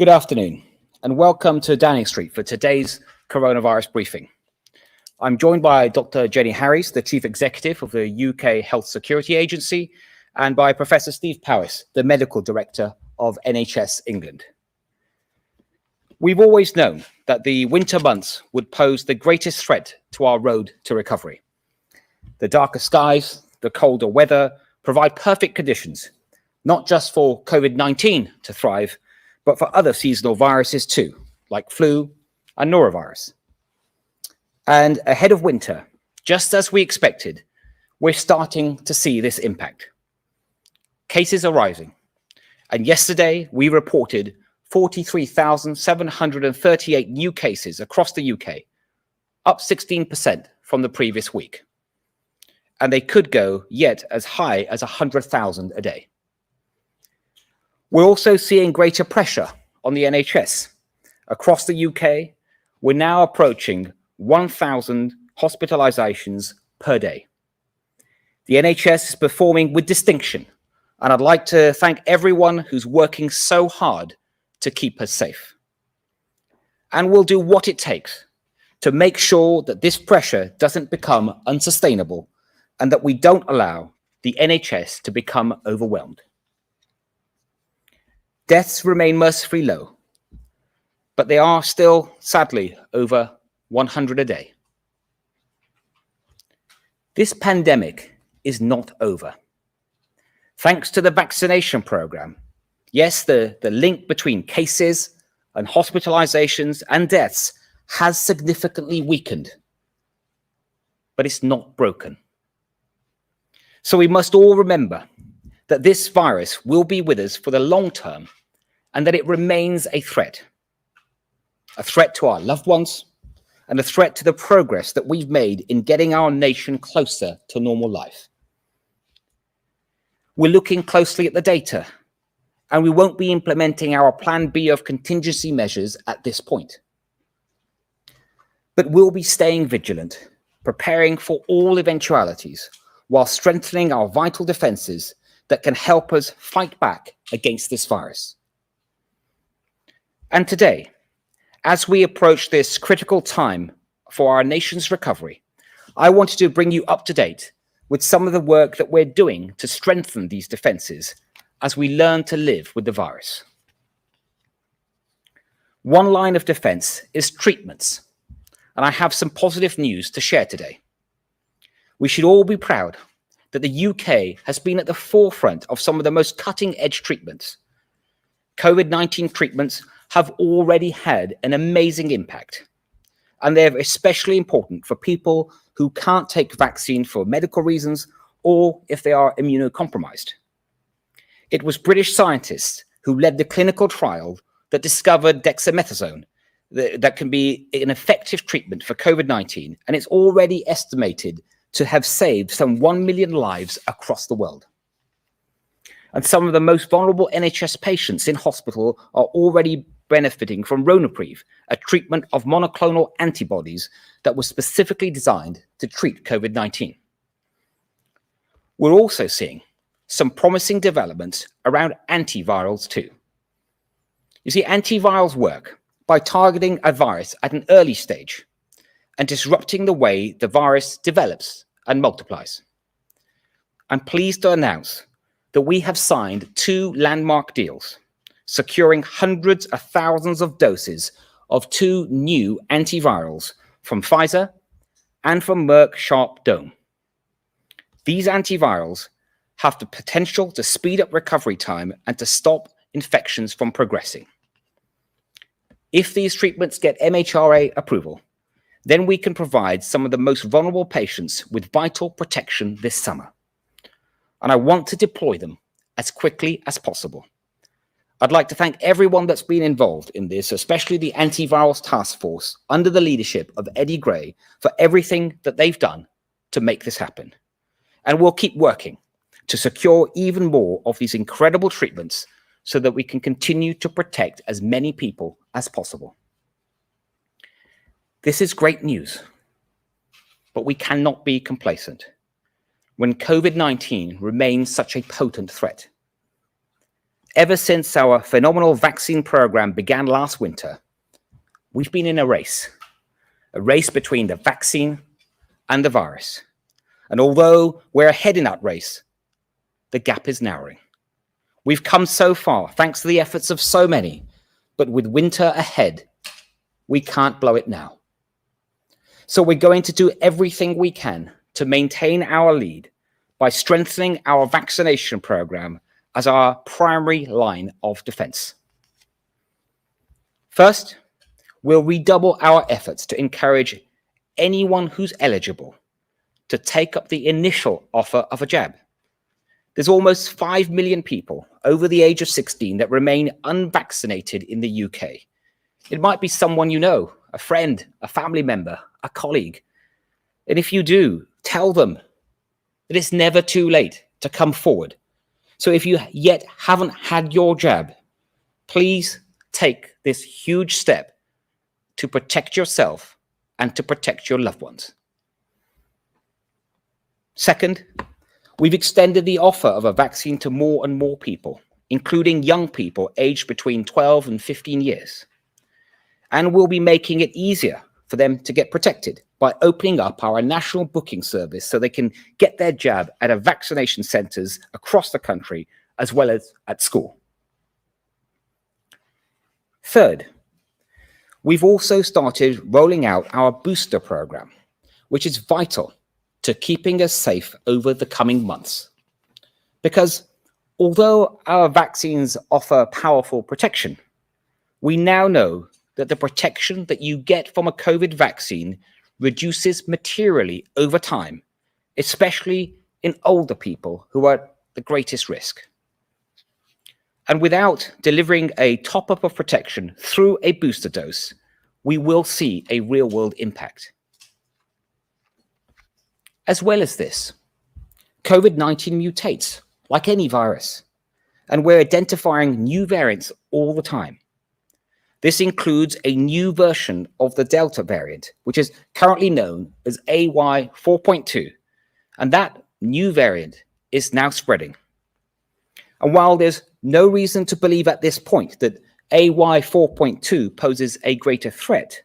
Good afternoon, and welcome to Downing Street for today's coronavirus briefing. I'm joined by Dr. Jenny Harries, the Chief Executive of the UK Health Security Agency, and by Professor Steve Powis, the Medical Director of NHS England. We've always known that the winter months would pose the greatest threat to our road to recovery. The darker skies, the colder weather provide perfect conditions, not just for COVID-19 to thrive, but for other seasonal viruses too, like flu and norovirus. And ahead of winter, just as we expected, we're starting to see this impact. Cases are rising, and yesterday we reported 43,738 new cases across the UK, up 16% from the previous week. And they could go yet as high as 100,000 a day. We're also seeing greater pressure on the NHS. Across the UK, we're now approaching 1,000 hospitalizations per day. The NHS is performing with distinction, and I'd like to thank everyone who's working so hard to keep us safe. And we'll do what it takes to make sure that this pressure doesn't become unsustainable and that we don't allow the NHS to become overwhelmed. Deaths remain mercifully low, but they are still, sadly, over 100 a day. This pandemic is not over. Thanks to the vaccination program, yes, the link between cases and hospitalizations and deaths has significantly weakened, but it's not broken. So we must all remember that this virus will be with us for the long term and that it remains a threat to our loved ones and a threat to the progress that we've made in getting our nation closer to normal life. We're looking closely at the data, and we won't be implementing our Plan B of contingency measures at this point. But we'll be staying vigilant, preparing for all eventualities, while strengthening our vital defenses that can help us fight back against this virus. And today, as we approach this critical time for our nation's recovery, I wanted to bring you up to date with some of the work that we're doing to strengthen these defenses as we learn to live with the virus. One line of defense is treatments, and I have some positive news to share today. We should all be proud that the UK has been at the forefront of some of the most cutting-edge treatments. COVID-19 treatments have already had an amazing impact, and they're especially important for people who can't take vaccine for medical reasons or if they are immunocompromised. It was British scientists who led the clinical trial that discovered dexamethasone that can be an effective treatment for COVID-19, and it's already estimated to have saved some 1 million lives across the world. And some of the most vulnerable NHS patients in hospital are already benefiting from Ronapreve, a treatment of monoclonal antibodies that was specifically designed to treat COVID-19. We're also seeing some promising developments around antivirals too. You see, antivirals work by targeting a virus at an early stage and disrupting the way the virus develops and multiplies. I'm pleased to announce that we have signed 2 landmark deals, securing hundreds of thousands of doses of 2 new antivirals from Pfizer and from Merck Sharp Dome. These antivirals have the potential to speed up recovery time and to stop infections from progressing. If these treatments get MHRA approval, then we can provide some of the most vulnerable patients with vital protection this summer. And I want to deploy them as quickly as possible. I'd like to thank everyone that's been involved in this, especially the Antivirals Task Force under the leadership of Eddie Gray, for everything that they've done to make this happen. And we'll keep working to secure even more of these incredible treatments so that we can continue to protect as many people as possible. This is great news, but we cannot be complacent when COVID-19 remains such a potent threat. ever since our phenomenal vaccine program began last winter, we've been in a race between the vaccine and the virus. And although we're ahead in that race, the gap is narrowing. We've come so far, thanks to the efforts of so many, but with winter ahead, we can't blow it now. So we're going to do everything we can to maintain our lead by strengthening our vaccination program as our primary line of defense. First, we'll redouble our efforts to encourage anyone who's eligible to take up the initial offer of a jab. There's almost 5 million people over the age of 16 that remain unvaccinated in the UK. It might be someone you know, a friend, a family member, a colleague. And if you do, tell them that it's never too late to come forward. So if you yet haven't had your jab, please take this huge step to protect yourself and to protect your loved ones. Second, we've extended the offer of a vaccine to more and more people, including young people aged between 12 and 15 years. And we'll be making it easier for them to get protected by opening up our national booking service so they can get their jab at our vaccination centres across the country as well as at school. Third, we've also started rolling out our booster program, which is vital to keeping us safe over the coming months. Because although our vaccines offer powerful protection, we now know that the protection that you get from a COVID vaccine reduces materially over time, especially in older people who are at the greatest risk. And without delivering a top-up of protection through a booster dose, we will see a real-world impact. As well as this, COVID-19 mutates like any virus, and we're identifying new variants all the time. This includes a new version of the Delta variant, which is currently known as AY 4.2, and that new variant is now spreading. And while there's no reason to believe at this point that AY 4.2 poses a greater threat,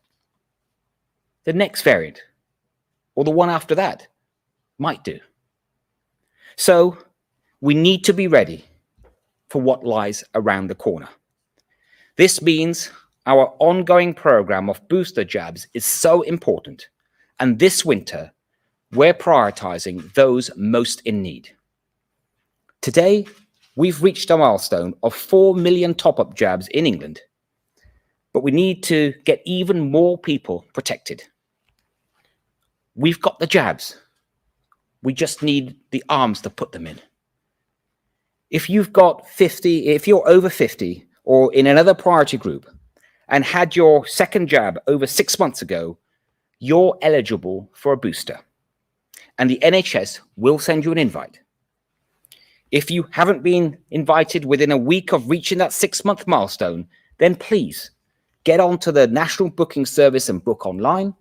the next variant, or the one after that, might do. So we need to be ready for what lies around the corner. This means our ongoing program of booster jabs is so important, and this winter, we're prioritizing those most in need. Today, we've reached a milestone of 4 million top-up jabs in England, but we need to get even more people protected. We've got the jabs. We just need the arms to put them in. If you're over 50 or in another priority group and had your second jab over 6 months ago, you're eligible for a booster, and the NHS will send you an invite. If you haven't been invited within a week of reaching that 6-month milestone, then please get onto the national booking service and book online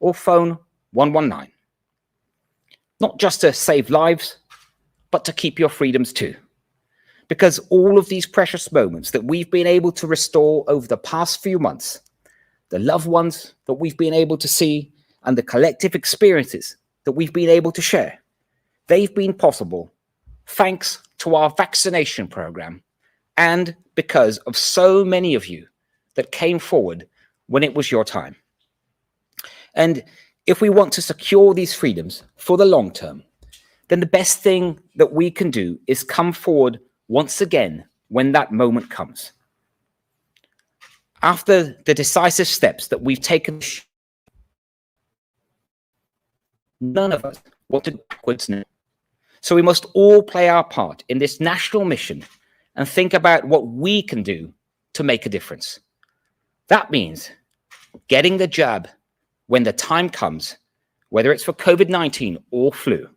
or phone 119. Not just to save lives, but to keep your freedoms too. Because all of these precious moments that we've been able to restore over the past few months, the loved ones that we've been able to see, and the collective experiences that we've been able to share, they've been possible thanks to our vaccination program and because of so many of you that came forward when it was your time. And if we want to secure these freedoms for the long term, then the best thing that we can do is come forward once again when that moment comes. After the decisive steps that we've taken, none of us want to go backwards now. So we must all play our part in this national mission and think about what we can do to make a difference. That means getting the jab when the time comes, whether it's for COVID-19 or flu.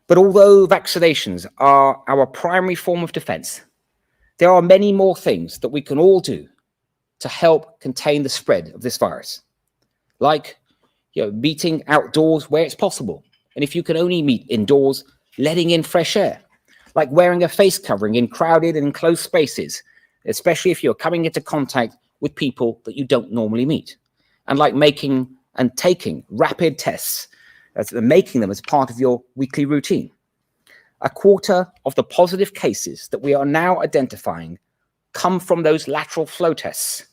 But although vaccinations are our primary form of defense, there are many more things that we can all do to help contain the spread of this virus. Like, meeting outdoors where it's possible. And if you can only meet indoors, letting in fresh air. like wearing a face covering in crowded and enclosed spaces, especially if you're coming into contact with people that you don't normally meet, and like making and taking rapid tests, making them as part of your weekly routine. A quarter of the positive cases that we are now identifying come from those lateral flow tests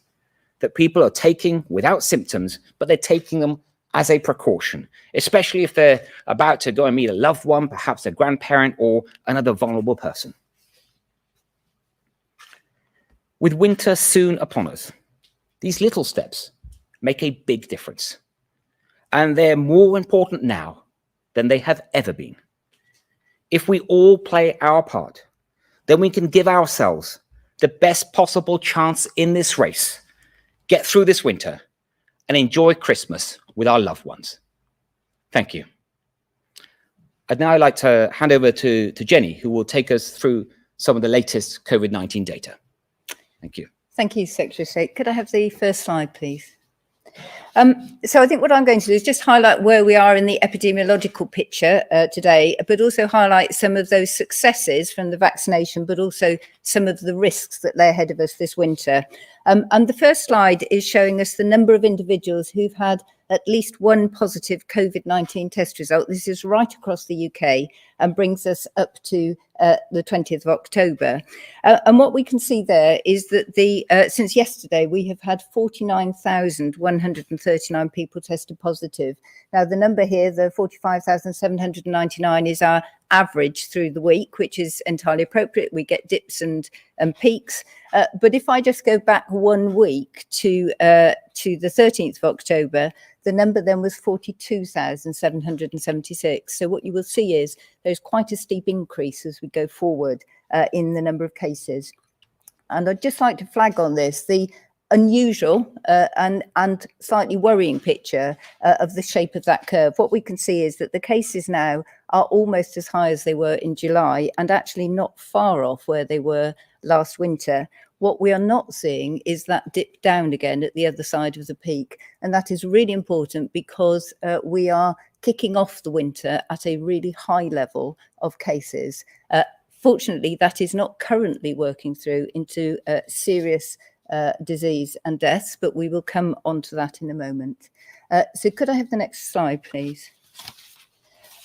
that people are taking without symptoms, but they're taking them as a precaution, especially if they're about to go and meet a loved one, perhaps a grandparent or another vulnerable person. With winter soon upon us, these little steps make a big difference, and they're more important now than they have ever been. If we all play our part, then we can give ourselves the best possible chance in this race, get through this winter, and enjoy Christmas with our loved ones. Thank you. I'd now like to hand over to Jenny, who will take us through some of the latest COVID-19 data. Thank you. Thank you, Secretary of State. Could I have the first slide, please? So I think what I'm going to do is just highlight where we are in the epidemiological picture today, but also highlight some of those successes from the vaccination, but also some of the risks that lay ahead of us this winter. And the first slide is showing us the number of individuals who've had at least one positive COVID-19 test result. This is right across the UK and brings us up to the 20th of October. And what we can see there is that since yesterday, we have had 49,139 people tested positive. Now, the number here, the 45,799, is our average through the week, which is entirely appropriate. We get dips and peaks. But if I just go back 1 week to the 13th of October, the number then was 42,776. So what you will see is there's quite a steep increase as we go forward in the number of cases. And I'd just like to flag on this the unusual and slightly worrying picture of the shape of that curve. What we can see is that the cases now are almost as high as they were in July and actually not far off where they were last winter. What we are not seeing is that dip down again at the other side of the peak. And that is really important because we are kicking off the winter at a really high level of cases. Fortunately, that is not currently working through into serious disease and deaths, but we will come on to that in a moment. So could I have the next slide, please?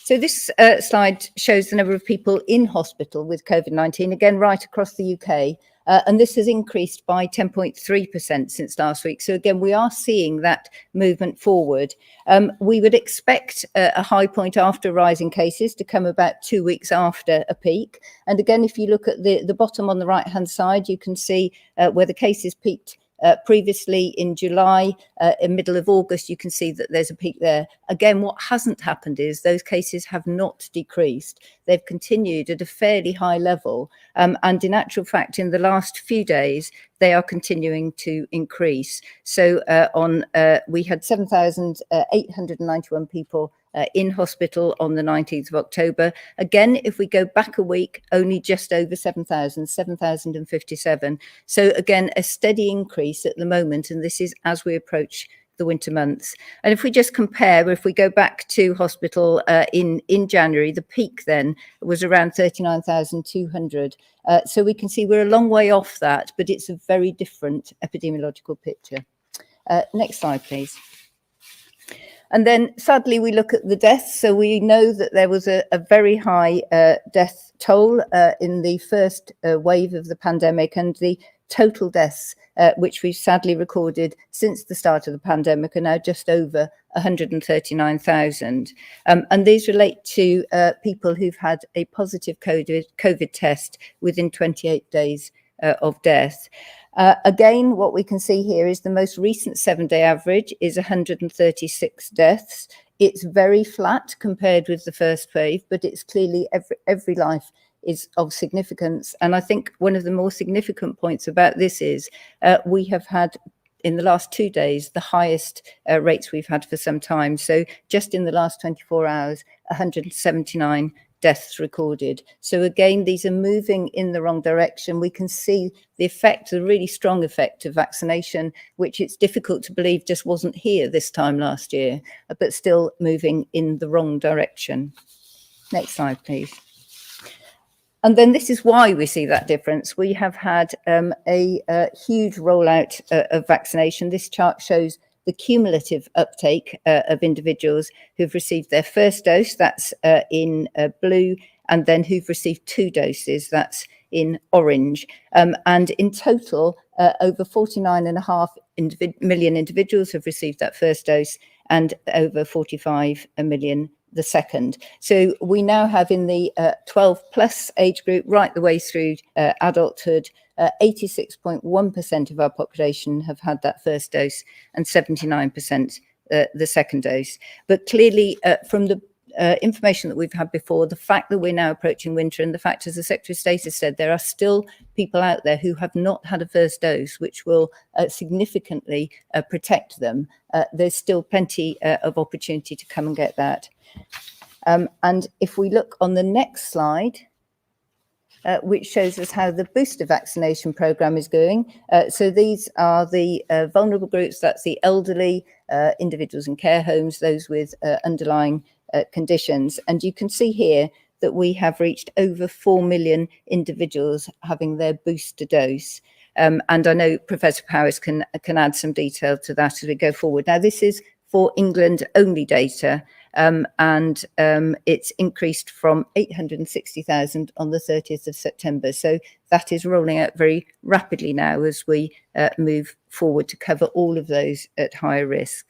So this slide shows the number of people in hospital with COVID-19, again, right across the UK. And this has increased by 10.3% since last week. So again, we are seeing that movement forward. We would expect a high point after rising cases to come about 2 weeks after a peak. And again, if you look at the bottom on the right-hand side, you can see where the cases peaked previously in July, in middle of August, you can see that there's a peak there. Again, what hasn't happened is those cases have not decreased. They've continued at a fairly high level. And in actual fact, in the last few days, they are continuing to increase. So we had 7,891 people in hospital on the 19th of October. Again, if we go back a week, only just over 7,057. So again, a steady increase at the moment, and this is as we approach the winter months. And if we just compare, if we go back to hospital in January, the peak then was around 39,200. So we can see we're a long way off that, but it's a very different epidemiological picture. Next slide, please. And then sadly, we look at the deaths. So we know that there was a very high death toll in the first wave of the pandemic, and the total deaths, which we've sadly recorded since the start of the pandemic, are now just over 139,000. And these relate to people who've had a positive COVID test within 28 days of death. Again, what we can see here is the most recent 7-day average is 136 deaths. It's very flat compared with the first wave, but it's clearly every life is of significance. And I think one of the more significant points about this is we have had in the last 2 days the highest rates we've had for some time. So just in the last 24 hours, 179 deaths recorded. So again, these are moving in the wrong direction. We can see the effect, the really strong effect of vaccination, which it's difficult to believe just wasn't here this time last year, but still moving in the wrong direction. Next slide, please. And then this is why we see that difference. We have had a huge rollout of vaccination. This chart shows the cumulative uptake of individuals who've received their first dose, that's in blue, and then who've received 2 doses, that's in orange. And in total, over 49.5 million individuals have received that first dose, and over 45 million the second. So we now have in the 12 plus age group right the way through adulthood, 86.1% of our population have had that first dose and 79% the second dose. But clearly from the information that we've had before, the fact that we're now approaching winter, and the fact, as the Secretary of State has said, there are still people out there who have not had a first dose, which will significantly protect them. There's still plenty of opportunity to come and get that. And if we look on the next slide, which shows us how the booster vaccination programme is going. So these are the vulnerable groups, that's the elderly, individuals in care homes, those with underlying conditions. And you can see here that we have reached over 4 million individuals having their booster dose. And I know Professor Powers can add some detail to that as we go forward. Now, this is for England only data, and it's increased from 860,000 on the 30th of September. So that is rolling out very rapidly now as we move forward to cover all of those at higher risk.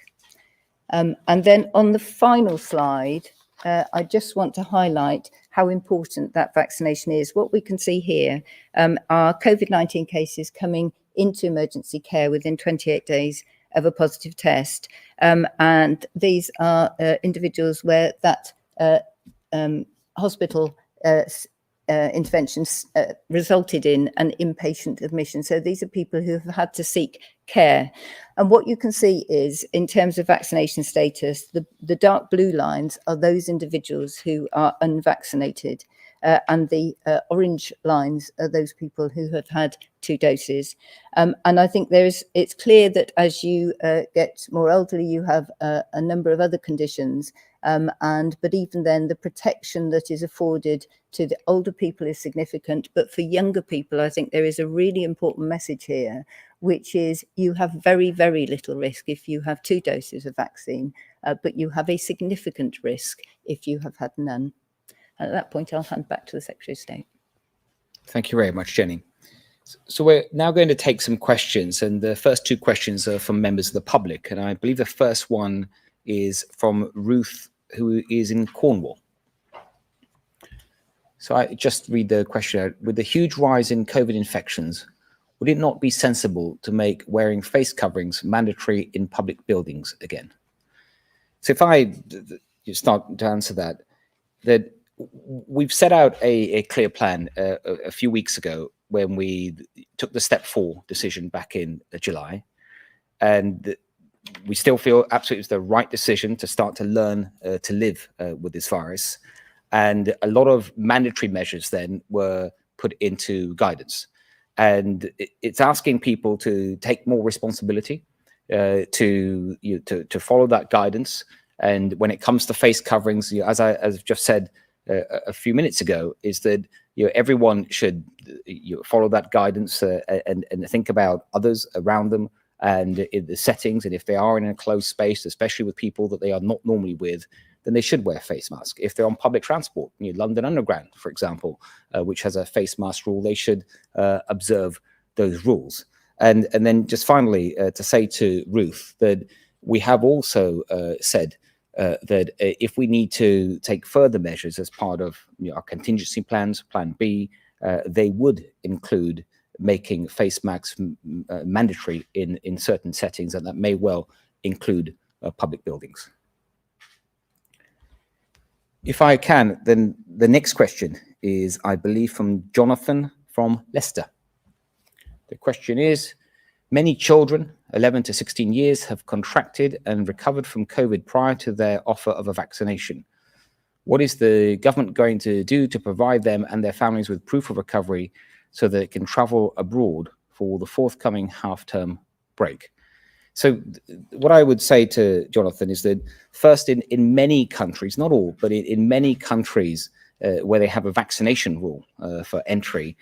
And then on the final slide, I just want to highlight how important that vaccination is. What we can see here are COVID-19 cases coming into emergency care within 28 days of a positive test. And these are individuals where that hospital interventions resulted in an inpatient admission. So these are people who have had to seek care. And what you can see is, in terms of vaccination status, the dark blue lines are those individuals who are unvaccinated. And the orange lines are those people who have had 2 doses. And I think it's clear that as you get more elderly, you have a number of other conditions. But even then, the protection that is afforded to the older people is significant. But for younger people, I think there is a really important message here, which is you have very, very little risk if you have 2 doses of vaccine, but you have a significant risk if you have had none. And at that point, I'll hand back to the Secretary of State. Thank you very much, Jenny. So we're now going to take some questions, and the first 2 questions are from members of the public. And I believe the first one is from Ruth, who is in Cornwall. So I just read the question out. With the huge rise in COVID infections, would it not be sensible to make wearing face coverings mandatory in public buildings again? So if I start to answer that we've set out a clear plan a few weeks ago when we took the step 4 decision back in July, and we still feel absolutely it's the right decision to start to learn to live with this virus. And a lot of mandatory measures then were put into guidance, and it's asking people to take more responsibility, to follow that guidance. And when it comes to face coverings, as I've just said a few minutes ago, is that everyone should follow that guidance and think about others around them and in the settings. And if they are in a closed space, especially with people that they are not normally with, then they should wear a face mask. If they're on public transport, London Underground, for example, which has a face mask rule, they should observe those rules. And then just finally, to say to Ruth that we have also said that if we need to take further measures as part of our contingency plans, Plan B, they would include making face masks mandatory in certain settings, and that may well include public buildings. If I can, then the next question is, I believe, from Jonathan from Leicester. The question is, many children, 11 to 16 years, have contracted and recovered from COVID prior to their offer of a vaccination. What is the government going to do to provide them and their families with proof of recovery so that they can travel abroad for the forthcoming half-term break? So what I would say to Jonathan is that first, in many countries, not all, but in many countries, where they have a vaccination rule for entry,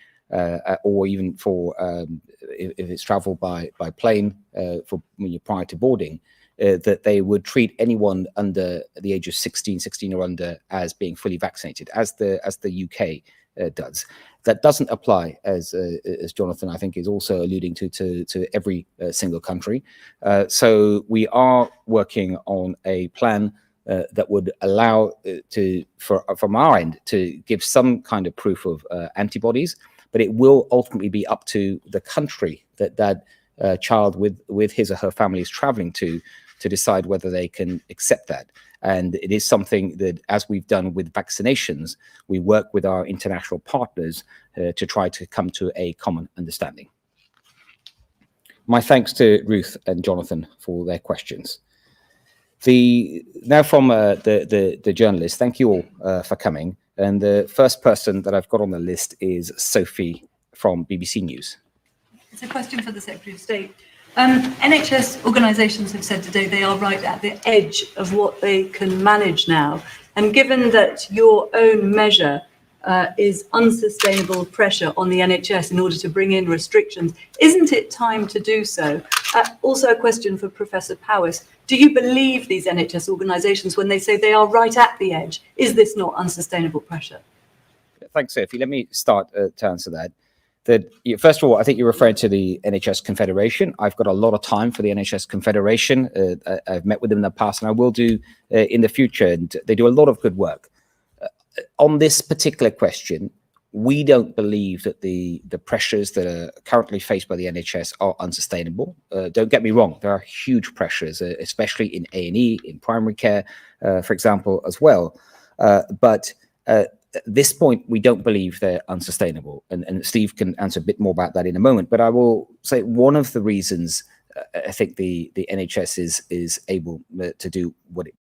or even for if it's travel by plane for when you're prior to boarding, that they would treat anyone under the age of 16 or under as being fully vaccinated, as the UK does. That doesn't apply, as Jonathan I think is also alluding to every single country. So we are working on a plan that would allow from our end to give some kind of proof of antibodies, but it will ultimately be up to the country that child with his or her family is traveling to decide whether they can accept that. And it is something that, as we've done with vaccinations, we work with our international partners to try to come to a common understanding. My thanks to Ruth and Jonathan for their questions. Now from the journalists, thank you all for coming. And the first person that I've got on the list is Sophie from BBC News. It's a question for the Secretary of State. NHS organisations have said today they are right at the edge of what they can manage now. And given that your own measure is unsustainable pressure on the NHS in order to bring in restrictions, isn't it time to do so? Also a question for Professor Powys. Do you believe these NHS organisations when they say they are right at the edge? Is this not unsustainable pressure? Thanks, Sophie. Let me start to answer that. First of all, I think you're referring to the NHS Confederation. I've got a lot of time for the NHS Confederation. I've met with them in the past, and I will do in the future. And they do a lot of good work. On this particular question, we don't believe that the pressures that are currently faced by the NHS are unsustainable. Don't get me wrong, there are huge pressures, especially in A&E, in primary care, for example, as well. But at this point, we don't believe they're unsustainable. And Steve can answer a bit more about that in a moment. But I will say one of the reasons I think the NHS is able to do what it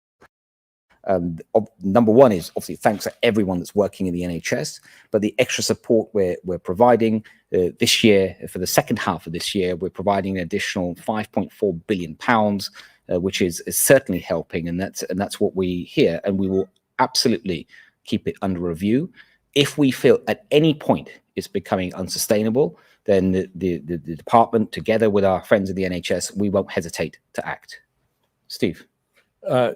number one is obviously thanks to everyone that's working in the NHS, but the extra support we're providing this year, for the second half of this year, we're providing an additional £5.4 billion, which is certainly helping, and that's what we hear, and we will absolutely keep it under review. If we feel at any point it's becoming unsustainable, then the department, together with our friends at the NHS, we won't hesitate to act. Steve.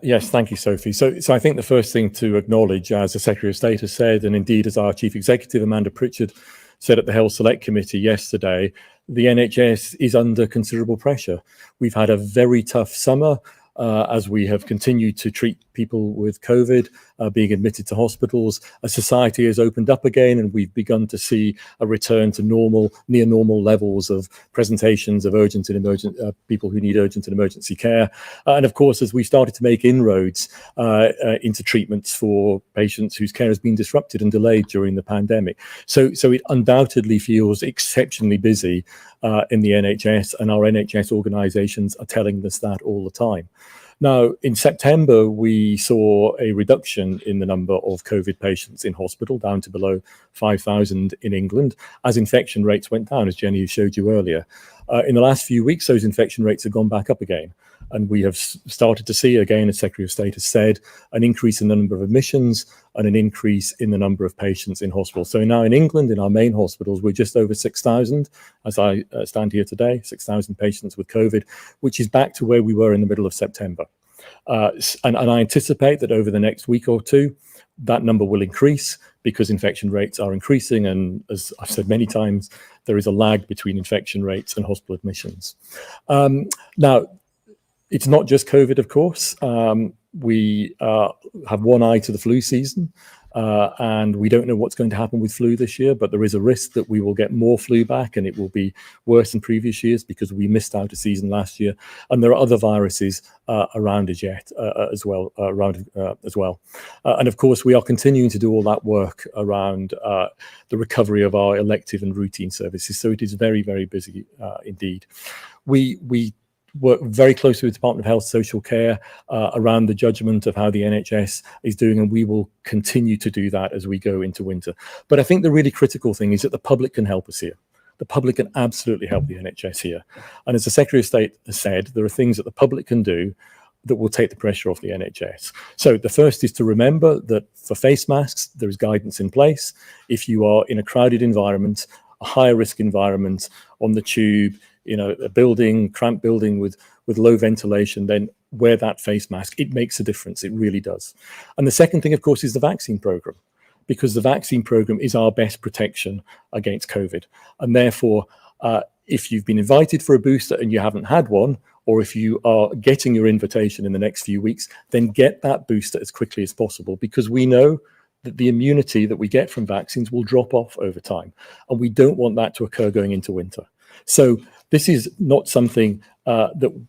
Yes, thank you, Sophie. So I think the first thing to acknowledge, as the Secretary of State has said, and indeed as our Chief Executive, Amanda Pritchard, said at the Health Select Committee yesterday, the NHS is under considerable pressure. We've had a very tough summer as we have continued to treat people with COVID, being admitted to hospitals. As society has opened up again, and we've begun to see a return to near normal levels of presentations of urgent and emergent people who need urgent and emergency care. And of course, as we started to make inroads into treatments for patients whose care has been disrupted and delayed during the pandemic. So it undoubtedly feels exceptionally busy in the NHS, and our NHS organisations are telling us that all the time. Now, in September, we saw a reduction in the number of COVID patients in hospital, down to below 5,000 in England, as infection rates went down, as Jenny showed you earlier. In the last few weeks, those infection rates have gone back up again. And we have started to see, again, as Secretary of State has said, an increase in the number of admissions and an increase in the number of patients in hospital. So now in England, in our main hospitals, we're just over 6,000, as I stand here today, 6,000 patients with COVID, which is back to where we were in the middle of September. And I anticipate that over the next week or two, that number will increase because infection rates are increasing. And as I've said many times, there is a lag between infection rates and hospital admissions. Now, it's not just COVID, of course. We have one eye to the flu season, and we don't know what's going to happen with flu this year, but there is a risk that we will get more flu back and it will be worse than previous years because we missed out a season last year. And there are other viruses around as yet as well. And of course, we are continuing to do all that work around the recovery of our elective and routine services. So it is very, very busy indeed. We work very closely with the Department of Health Social Care around the judgment of how the NHS is doing, and we will continue to do that as we go into winter. But I think the really critical thing is that the public can help us here. The public can absolutely help the NHS here. And as the Secretary of State has said, there are things that the public can do that will take the pressure off the NHS. So the first is to remember that for face masks, there is guidance in place. If you are in a crowded environment, a higher risk environment, on the tube, a building, cramped building with low ventilation, then wear that face mask. It makes a difference. It really does. And the second thing, of course, is the vaccine program, because the vaccine program is our best protection against COVID. And therefore, if you've been invited for a booster and you haven't had one, or if you are getting your invitation in the next few weeks, then get that booster as quickly as possible, because we know that the immunity that we get from vaccines will drop off over time. And we don't want that to occur going into winter. So this is not something that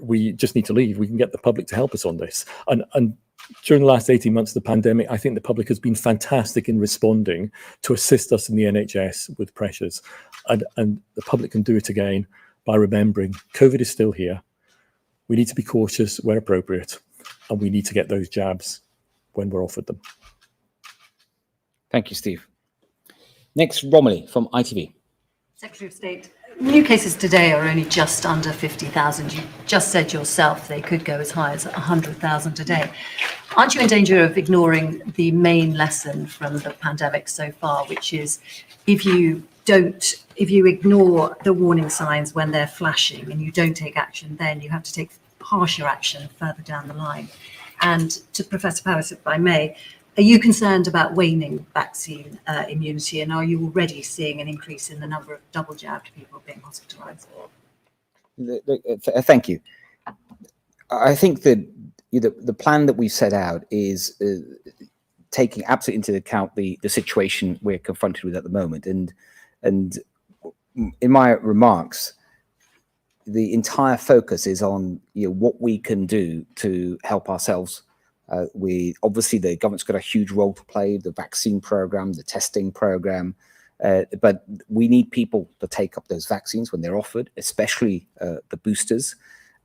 we just need to leave. We can get the public to help us on this. And during the last 18 months of the pandemic, I think the public has been fantastic in responding to assist us in the NHS with pressures. And the public can do it again by remembering COVID is still here. We need to be cautious where appropriate, and we need to get those jabs when we're offered them. Thank you, Steve. Next, Romilly from ITV. Secretary of State, new cases today are only just under 50,000. You just said yourself they could go as high as 100,000 a day. Aren't you in danger of ignoring the main lesson from the pandemic so far, which is if you ignore the warning signs when they're flashing and you don't take action, then you have to take harsher action further down the line? And to Professor Powis, if I may, are you concerned about waning vaccine immunity, and are you already seeing an increase in the number of double-jabbed people being hospitalised? Thank you. I think that the plan that we've set out is taking absolutely into account the situation we're confronted with at the moment. And in my remarks, the entire focus is on what we can do to help ourselves. Obviously the government's got a huge role to play, the vaccine program, the testing program, but we need people to take up those vaccines when they're offered, especially the boosters,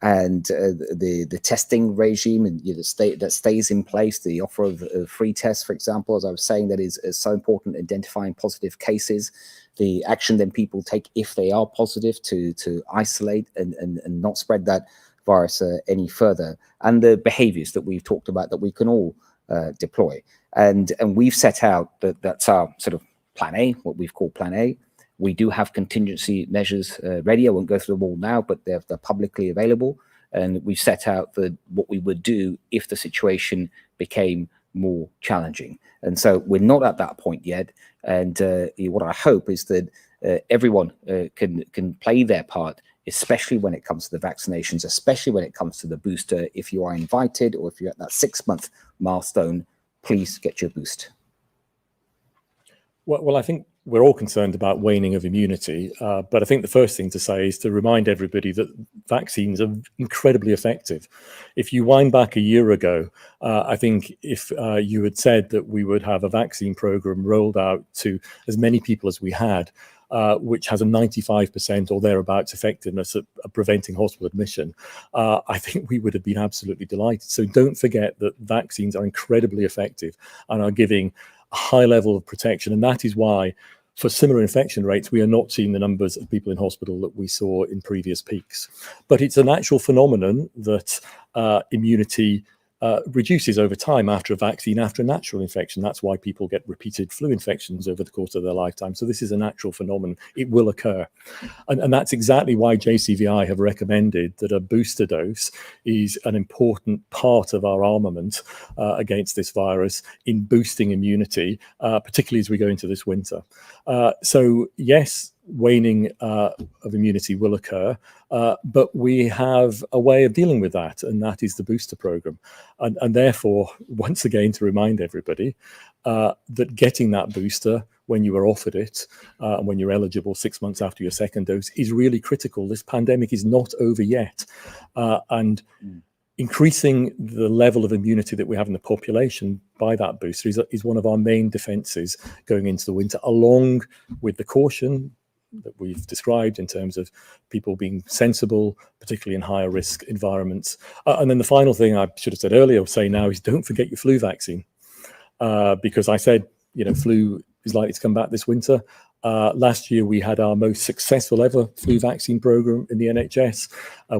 and the testing regime and that stays in place. The offer of free tests, for example, as I was saying, that is so important, identifying positive cases. The action then people take if they are positive to isolate and not spread that virus any further, and the behaviors that we've talked about that we can all deploy. And we've set out that's our sort of plan A, what we've called plan A. We do have contingency measures ready. I won't go through them all now, but they're publicly available. And we've set out what we would do if the situation became more challenging. And so we're not at that point yet. And what I hope is that everyone can play their part, especially when it comes to the vaccinations, especially when it comes to the booster. If you are invited or if you're at that 6-month milestone, please get your boost. Well, I think we're all concerned about waning of immunity, but I think the first thing to say is to remind everybody that vaccines are incredibly effective. If you wind back a year ago, I think if you had said that we would have a vaccine program rolled out to as many people as we had, which has a 95% or thereabouts effectiveness at preventing hospital admission, I think we would have been absolutely delighted. So don't forget that vaccines are incredibly effective and are giving a high level of protection. And that is why, for similar infection rates, we are not seeing the numbers of people in hospital that we saw in previous peaks. But it's a natural phenomenon that immunity reduces over time after a vaccine, after a natural infection. That's why people get repeated flu infections over the course of their lifetime. So this is a natural phenomenon. It will occur. And that's exactly why JCVI have recommended that a booster dose is an important part of our armament against this virus in boosting immunity, particularly as we go into this winter. So yes, waning of immunity will occur, but we have a way of dealing with that, and that is the booster program. And therefore, once again, to remind everybody that getting that booster when you are offered it and when you're eligible 6 months after your second dose is really critical. This pandemic is not over yet, and increasing the level of immunity that we have in the population by that booster is one of our main defences going into the winter, along with the caution that we've described in terms of people being sensible, particularly in higher risk environments. And then the final thing I should have said earlier, I'll say now, is don't forget your flu vaccine, because I said, flu is likely to come back this winter. Last year, we had our most successful ever flu vaccine program in the NHS.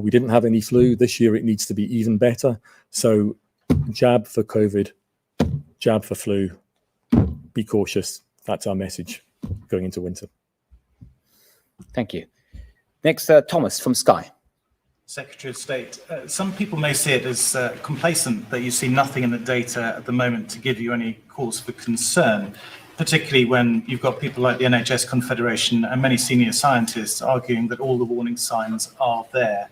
We didn't have any flu. This year, it needs to be even better. So jab for COVID, jab for flu, be cautious. That's our message going into winter. Thank you. Next, Thomas from Sky. Secretary of State, some people may see it as complacent that you see nothing in the data at the moment to give you any cause for concern, particularly when you've got people like the NHS Confederation and many senior scientists arguing that all the warning signs are there.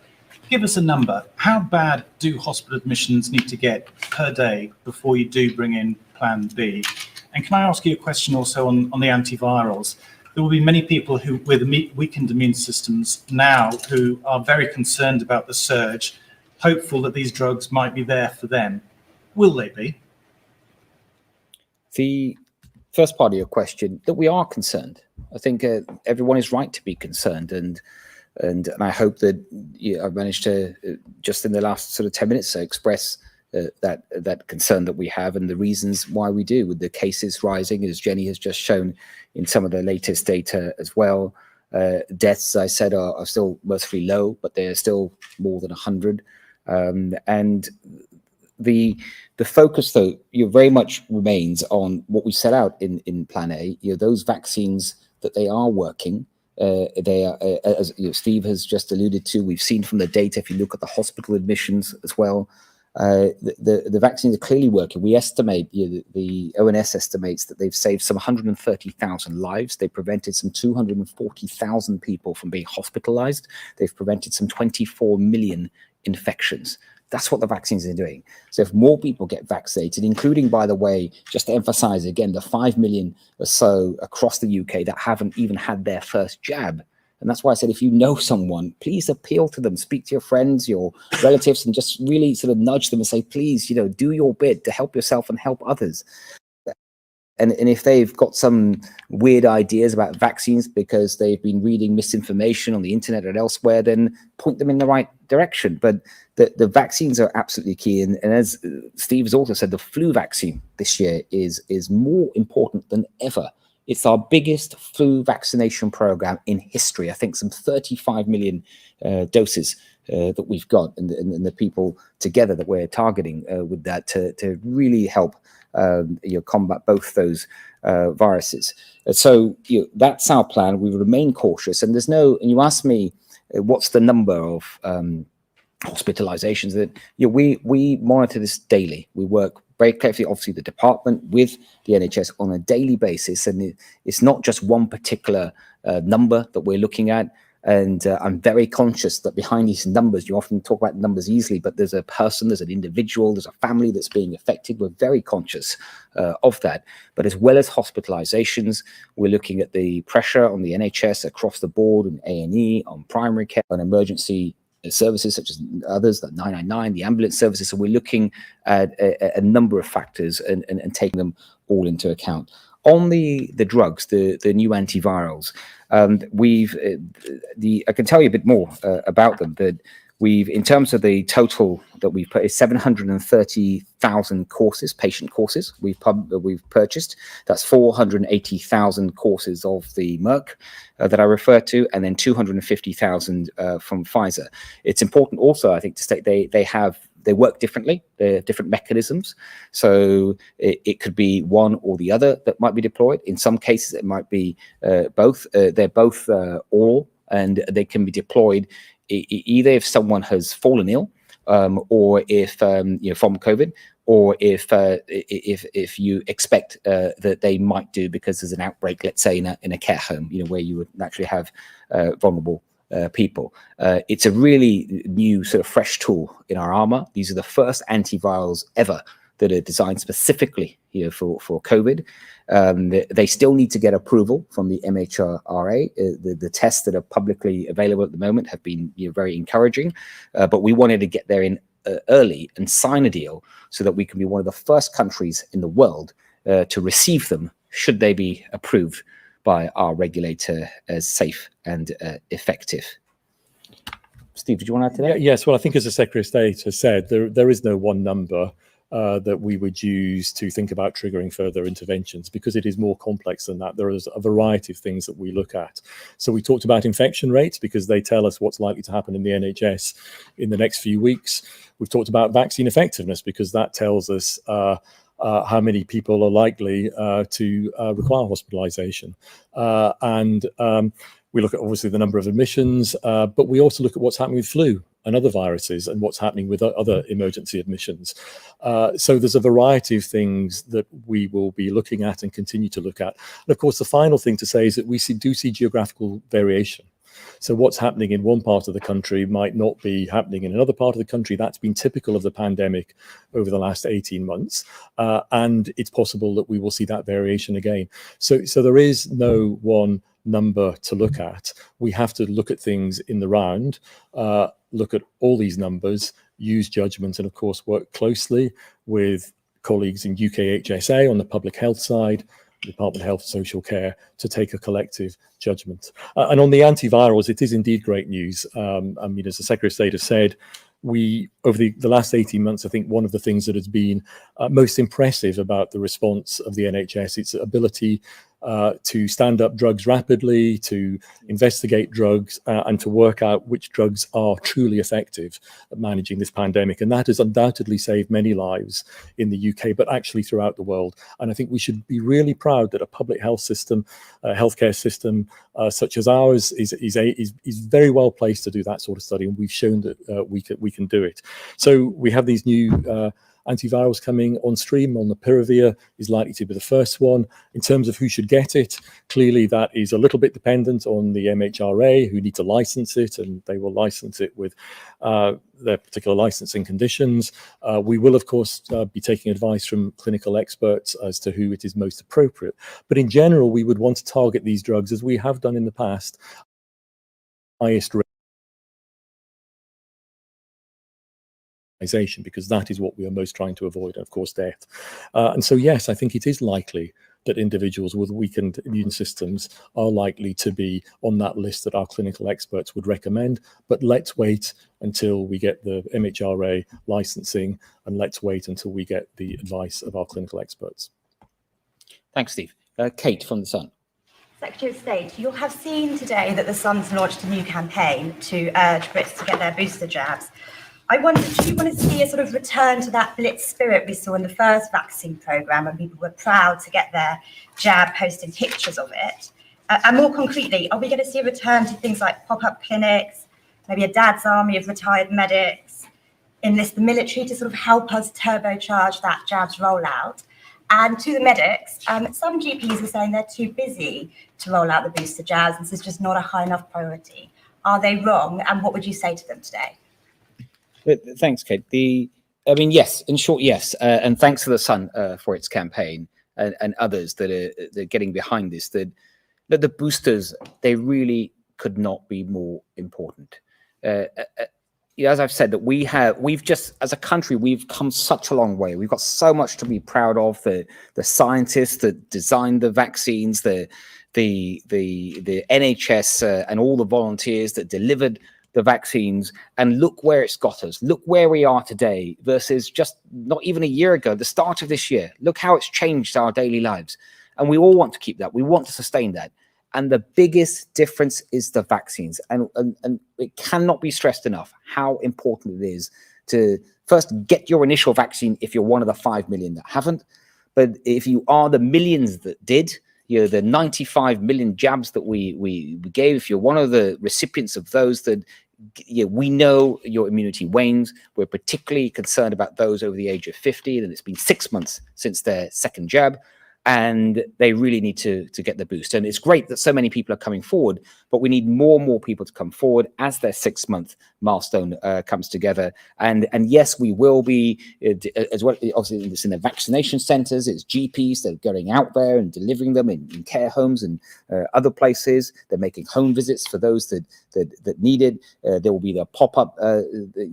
Give us a number. How bad do hospital admissions need to get per day before you do bring in Plan B? And can I ask you a question also on the antivirals? There will be many people who, with weakened immune systems now, who are very concerned about the surge, hopeful that these drugs might be there for them. Will they be? The first part of your question, that we are concerned. I think everyone is right to be concerned, and I hope that I've managed to just in the last sort of 10 minutes express that concern that we have and the reasons why we do, with the cases rising, as Jenny has just shown in some of the latest data as well. Deaths, as I said, are still mostly low, but they're still more than 100. And the focus, though, very much remains on what we set out in Plan A. Those vaccines that they are working. They are, as Steve has just alluded to, we've seen from the data, if you look at the hospital admissions as well, the vaccines are clearly working. We estimate, the ONS estimates that they've saved some 130,000 lives. They prevented some 240,000 people from being hospitalized. They've prevented some 24 million infections. That's what the vaccines are doing. So if more people get vaccinated, including, by the way, just to emphasize again, the 5 million or so across the UK that haven't even had their first jab. And that's why I said, if you know someone, please appeal to them, speak to your friends, your relatives, and just really sort of nudge them and say, please, do your bit to help yourself and help others. And if they've got some weird ideas about vaccines because they've been reading misinformation on the internet or elsewhere, then point them in the right direction. But the vaccines are absolutely key. And as Steve has also said, the flu vaccine this year is more important than ever. It's our biggest flu vaccination program in history. I think some 35 million doses that we've got, and the people together that we're targeting with that to really help combat both those viruses. So that's our plan. We remain cautious, and there's no. And you asked me, what's the number of hospitalizations? That we monitor this daily. We work very carefully, obviously, the department with the NHS on a daily basis, and it's not just one particular number that we're looking at. And I'm very conscious that behind these numbers, you often talk about numbers easily, but there's a person, there's an individual, there's a family that's being affected. We're very conscious of that. But as well as hospitalizations, we're looking at the pressure on the NHS across the board, on A&E, on primary care, on emergency services such as others, the 999, the ambulance services. So we're looking at a number of factors and taking them all into account. On the drugs, the new antivirals, I can tell you a bit more about them. That in terms of the total that we've put, is 730,000 courses, patient courses we've purchased. That's 480,000 courses of the Merck that I referred to, and then 250,000 from Pfizer. It's important also, I think, to state they work differently. They're different mechanisms. So it could be one or the other that might be deployed. In some cases, it might be both. They're both oral, and they can be deployed either if someone has fallen ill, or if from COVID, or if you expect that they might do because there's an outbreak, let's say in a care home, where you would naturally have vulnerable people. It's a really new sort of fresh tool in our armor. These are the first antivirals ever that are designed specifically for COVID. They still need to get approval from the MHRA. The tests that are publicly available at the moment have been very encouraging, but we wanted to get there in early and sign a deal so that we can be one of the first countries in the world to receive them should they be approved by our regulator as safe and effective. Steve, did you want to add to that? Yes, well, I think as the Secretary of State has said, there is no one number. that we would use to think about triggering further interventions, because it is more complex than that. There is a variety of things that we look at. So we talked about infection rates, because they tell us what's likely to happen in the NHS in the next few weeks. We've talked about vaccine effectiveness, because that tells us how many people are likely to require hospitalization. We look at, obviously, the number of admissions, but we also look at what's happening with flu and other viruses, and what's happening with other emergency admissions. So there's a variety of things that we will be looking at and continue to look at. And of course, the final thing to say is that we do see geographical variation. So what's happening in one part of the country might not be happening in another part of the country. That's been typical of the pandemic over the last 18 months. And it's possible that we will see that variation again. So there is no one number to look at. We have to look at things in the round, look at all these numbers, use judgment, and of course work closely with colleagues in UKHSA on the public health side, Department of Health and Social Care, to take a collective judgment. And on the antivirals, it is indeed great news. I mean, as the Secretary of State has said, we, over the last 18 months, I think one of the things that has been most impressive about the response of the NHS, its ability to stand up drugs rapidly, to investigate drugs, and to work out which drugs are truly effective at managing this pandemic. And that has undoubtedly saved many lives in the UK, but actually throughout the world. And I think we should be really proud that a public health system, healthcare system such as ours is very well placed to do that sort of study. And we've shown that we can do it. So we have these new antivirals coming on stream. Molnupiravir is likely to be the first one. In terms of who should get it, clearly that is a little bit dependent on the MHRA, who need to license it, and they will license it with their particular licensing conditions. We will, of course, be taking advice from clinical experts as to who it is most appropriate. But in general, we would want to target these drugs, as we have done in the past, highest rate, because that is what we are most trying to avoid, and of course death. And so yes, I think it is likely that individuals with weakened immune systems are likely to be on that list that our clinical experts would recommend. But let's wait until we get the MHRA licensing, and let's wait until we get the advice of our clinical experts. Thanks, Steve. Kate from The Sun. Secretary of State, you'll have seen today that the Sun's launched a new campaign to urge Brits to get their booster jabs. I wondered, do you want to see a sort of return to that blitz spirit we saw in the first vaccine programme, when people were proud to get their jab, posting pictures of it? And more concretely, are we going to see a return to things like pop-up clinics, maybe a dad's army of retired medics, enlist the military to sort of help us turbocharge that jabs rollout? And to the medics, some GPs are saying they're too busy to roll out the booster jabs. This is just not a high enough priority. Are they wrong? And what would you say to them today? Thanks, Kate. I mean, yes, in short, yes. And thanks to The Sun for its campaign, and others that are getting behind this, that the boosters, they really could not be more important. As I've said, that we've just, as a country, we've come such a long way. We've got so much to be proud of. The scientists that designed the vaccines, the NHS and all the volunteers that delivered the vaccines, and look where it's got us. Look where we are today versus just not even a year ago, the start of this year. Look how it's changed our daily lives. And we all want to keep that. We want to sustain that. And the biggest difference is the vaccines. And it cannot be stressed enough how important it is to first get your initial vaccine if you're one of the 5 million that haven't. But if you are the millions that did, you know, the 95 million jabs that we gave, if you're one of the recipients of those, that we know your immunity wanes. We're particularly concerned about those over the age of 50, and it's been 6 months since their second jab, and they really need to get the boost. And it's great that so many people are coming forward, but we need more and more people to come forward as their 6-month milestone comes together. And yes, we will be, as well, obviously it's in the vaccination centres, it's GPs that are going out there and delivering them in care homes and other places. They're making home visits for those that need it. There will be the pop-up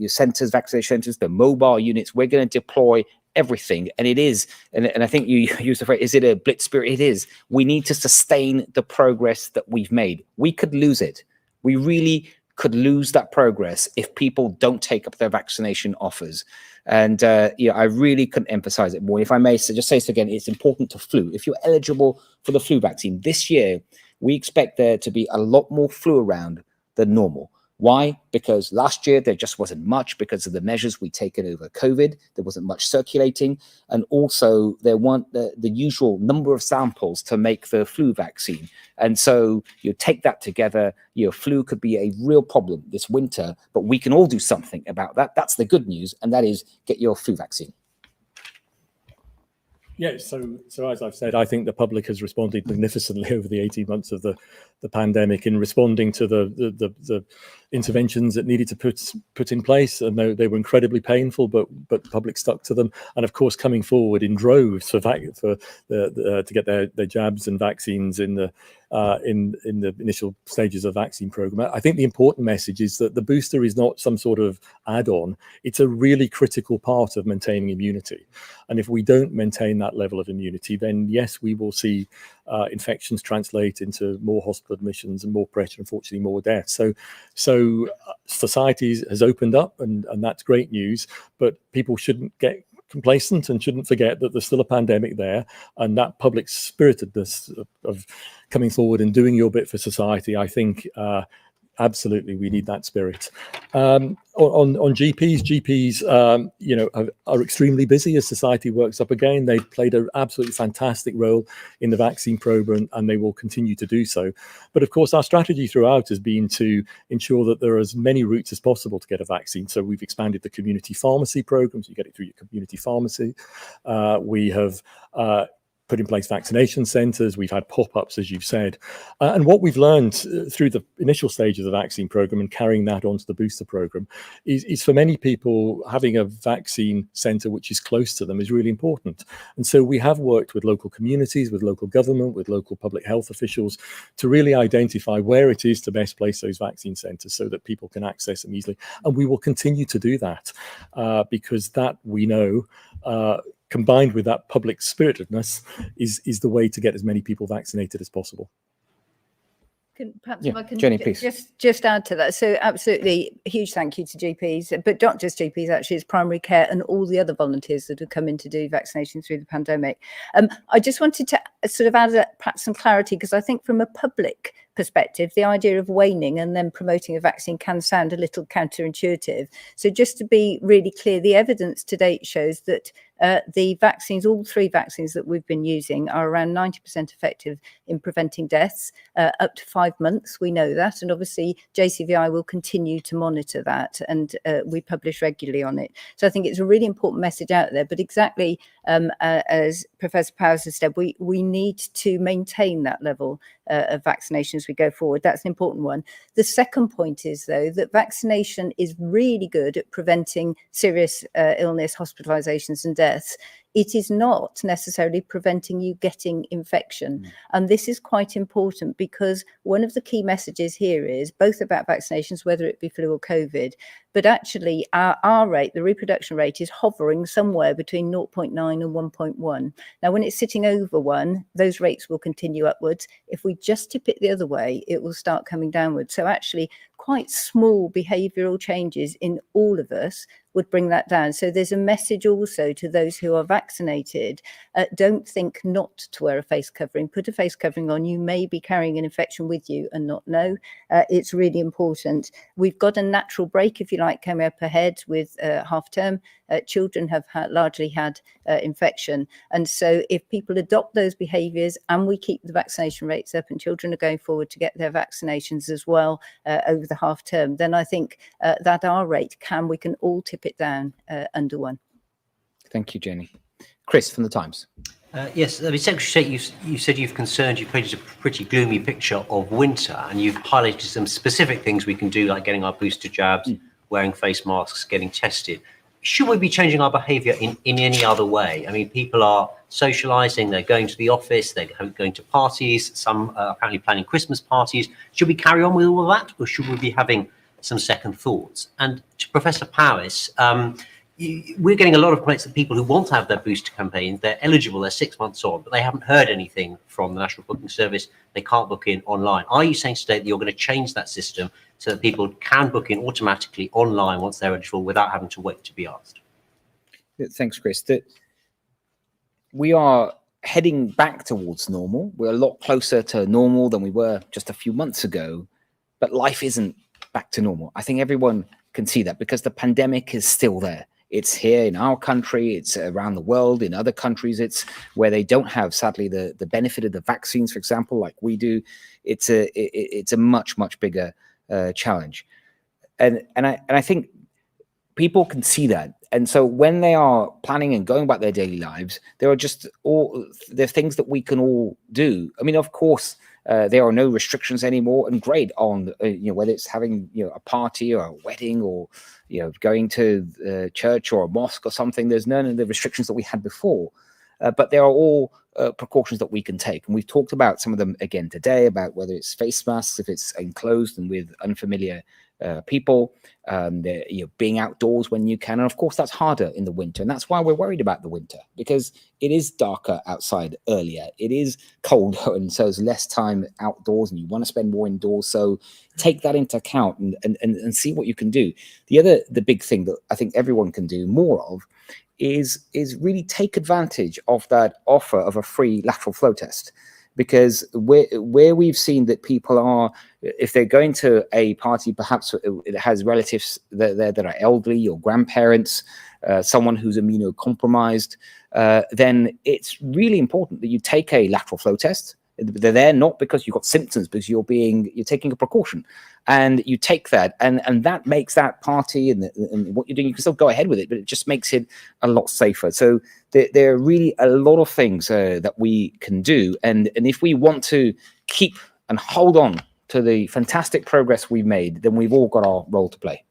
centres, vaccination centres, the mobile units. We're going to deploy everything. And it is, and I think you used the phrase, is it a blitz spirit? It is. We need to sustain the progress that we've made. We could lose it. We really could lose that progress if people don't take up their vaccination offers. And I really couldn't emphasize it more. If I may just say this again, it's important to flu. If you're eligible for the flu vaccine this year, we expect there to be a lot more flu around than normal. Why? Because last year there just wasn't much because of the measures we'd taken over COVID. There wasn't much circulating. And also there weren't the usual number of samples to make the flu vaccine. And so you take that together, flu could be a real problem this winter, but we can all do something about that. That's the good news. And that is get your flu vaccine. Yeah, so as I've said, I think the public has responded magnificently over the 18 months of the pandemic in responding to the interventions that needed to put in place, and they were incredibly painful, but the public stuck to them. And of course, coming forward in droves to get their jabs and vaccines in the initial stages of the vaccine program. I think the important message is that the booster is not some sort of add-on. It's a really critical part of maintaining immunity. And if we don't maintain that level of immunity, then yes, we will see infections translate into more hospital admissions and more pressure, unfortunately more deaths. So society has opened up, and that's great news, but people shouldn't get complacent and shouldn't forget that there's still a pandemic there, and that public spiritedness of coming forward and doing your bit for society, I think absolutely we need that spirit. On GPs are extremely busy as society works up again. They've played an absolutely fantastic role in the vaccine program, and they will continue to do so. But of course, our strategy throughout has been to ensure that there are as many routes as possible to get a vaccine. So we've expanded the community pharmacy program, so you get it through your community pharmacy. We have put in place vaccination centres. We've had pop-ups, as you've said. And what we've learned through the initial stage of the vaccine programme and carrying that onto the booster programme is for many people, having a vaccine centre which is close to them is really important. And so we have worked with local communities, with local government, with local public health officials to really identify where it is to best place those vaccine centres so that people can access them easily. And we will continue to do that because that, we know, combined with that public spiritedness is the way to get as many people vaccinated as possible. Perhaps if I can Jenny, please. just add to that. So absolutely huge thank you to GPs, but not just GPs, actually, it's primary care and all the other volunteers that have come in to do vaccinations through the pandemic. I just wanted to sort of add perhaps some clarity, because I think from a public perspective, the idea of waning and then promoting a vaccine can sound a little counterintuitive. So just to be really clear, the evidence to date shows that the vaccines, all three vaccines that we've been using, are around 90% effective in preventing deaths up to 5 months. We know that. And obviously, JCVI will continue to monitor that, and we publish regularly on it. So I think it's a really important message out there. But exactly as Professor Powers has said, we need to maintain that level of vaccination as we go forward. That's an important one. The second point is, though, that vaccination is really good at preventing serious illness, hospitalizations and deaths. It is not necessarily preventing you getting infection. And this is quite important, because one of the key messages here is both about vaccinations, whether it be flu or COVID, but actually our rate, the reproduction rate, is hovering somewhere between 0.9 and 1.1. Now, when it's sitting over 1, those rates will continue upwards. If we just tip it the other way, it will start coming downwards. So actually, quite small behavioural changes in all of us would bring that down. So there's a message also to those who are vaccinated. Don't think not to wear a face covering. Put a face covering on. You may be carrying an infection with you and not know. It's really important. We've got a natural break, if you like, coming up ahead with half term. Children have largely had infection. And so if people adopt those behaviours and we keep the vaccination rates up and children are going forward to get their vaccinations as well over the half term, then I think that our rate we can all tip it down under 1. Thank you, Jenny. Chris from the Times. Yes, I mean, Secretary of State, you said you've painted a pretty gloomy picture of winter, and you've highlighted some specific things we can do, like getting our booster jabs, wearing face masks, getting tested. Should we be changing our behaviour in any other way? I mean, people are socialising, they're going to the office, they're going to parties, some are apparently planning Christmas parties. Should we carry on with all of that, or should we be having some second thoughts? And to Professor Powys, we're getting a lot of complaints that people who want to have their booster campaigns, they're eligible, they're 6 months on, but they haven't heard anything from the National Booking Service. They can't book in online. Are you saying today that you're going to change that system so that people can book in automatically online once they're eligible without having to wait to be asked? Thanks, Chris. That we are heading back towards normal. We're a lot closer to normal than we were just a few months ago, but life isn't back to normal. I think everyone can see that because the pandemic is still there. It's here in our country, it's around the world, in other countries, it's where they don't have, sadly, the benefit of the vaccines, for example, like we do. It's a much, much bigger challenge. And I think people can see that. And so when they are planning and going about their daily lives, there are things that we can all do. I mean, of course, there are no restrictions anymore, and great on whether it's having a party or a wedding or going to church or a mosque or something. There's none of the restrictions that we had before, but there are all precautions that we can take, and we've talked about some of them again today, about whether it's face masks if it's enclosed and with unfamiliar people, being outdoors when you can, and of course that's harder in the winter, and that's why we're worried about the winter, because it is darker outside earlier, it is colder, and so there's less time outdoors, and you want to spend more indoors. So take that into account and see what you can do. The big thing that I think everyone can do more of is really take advantage of that offer of a free lateral flow test. Because where we've seen that people are, if they're going to a party, perhaps it has relatives that are elderly or grandparents, someone who's immunocompromised, then it's really important that you take a lateral flow test. They're there not because you've got symptoms, because you're taking a precaution, and you take that, and that makes that party and what you're doing, you can still go ahead with it, but it just makes it a lot safer. So there are really a lot of things that we can do, and if we want to keep and hold on to the fantastic progress we've made, then we've all got our role to play.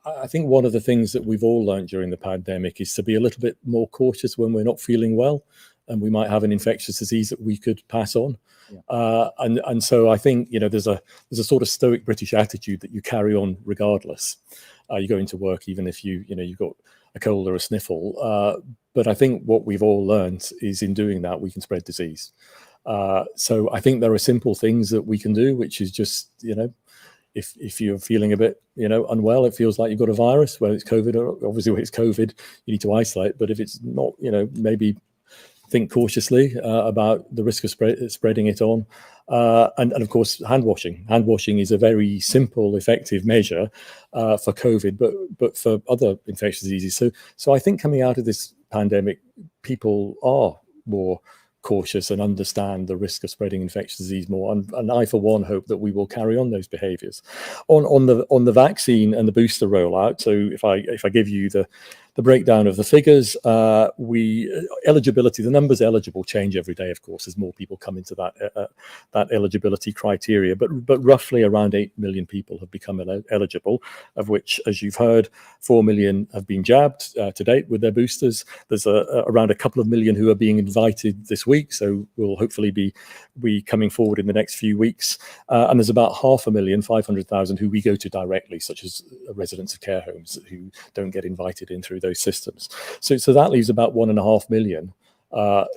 I think one of the things that we've all learned during the pandemic is to be a little bit more cautious when we're not feeling well, and we might have an infectious disease that we could pass on. Yeah. And so I think, there's a sort of stoic British attitude that you carry on regardless. You go into work even if you've got a cold or a sniffle. But I think what we've all learned is in doing that, we can spread disease. So I think there are simple things that we can do, which is just, if you're feeling a bit, unwell, it feels like you've got a virus, whether it's COVID, or obviously when it's COVID, you need to isolate. But if it's not, maybe think cautiously about the risk of spreading it on. And of course, hand washing. Hand washing is a very simple, effective measure for COVID, but for other infectious diseases. So I think coming out of this pandemic, people are more cautious and understand the risk of spreading infectious disease more. And I, for one, hope that we will carry on those behaviours. On the vaccine and the booster rollout. So if I give you the breakdown of the figures, eligibility, the numbers eligible change every day, of course, as more people come into that eligibility criteria. But roughly around 8 million people have become eligible, of which, as you've heard, 4 million have been jabbed to date with their boosters. There's around a couple of million who are being invited this week, so we'll hopefully be coming forward in the next few weeks. And there's about 500,000 who we go to directly, such as residents of care homes who don't get invited in through those systems. So that leaves about 1.5 million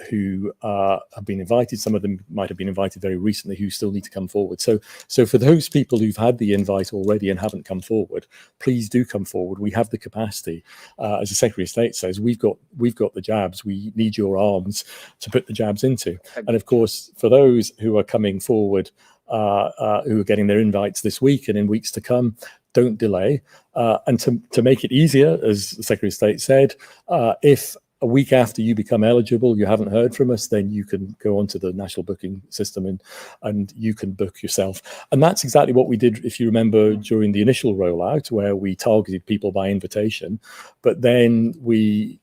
who have been invited. Some of them might have been invited very recently, who still need to come forward. So for those people who've had the invite already and haven't come forward, please do come forward. We have the capacity. As the Secretary of State says, we've got the jabs. We need your arms to put the jabs into. And of course, for those who are coming forward, who are getting their invites this week and in weeks to come, don't delay. And to make it easier, as the Secretary of State said, if a week after you become eligible, you haven't heard from us, then you can go onto the national booking system and you can book yourself. And that's exactly what we did, if you remember, during the initial rollout, where we targeted people by invitation, but then we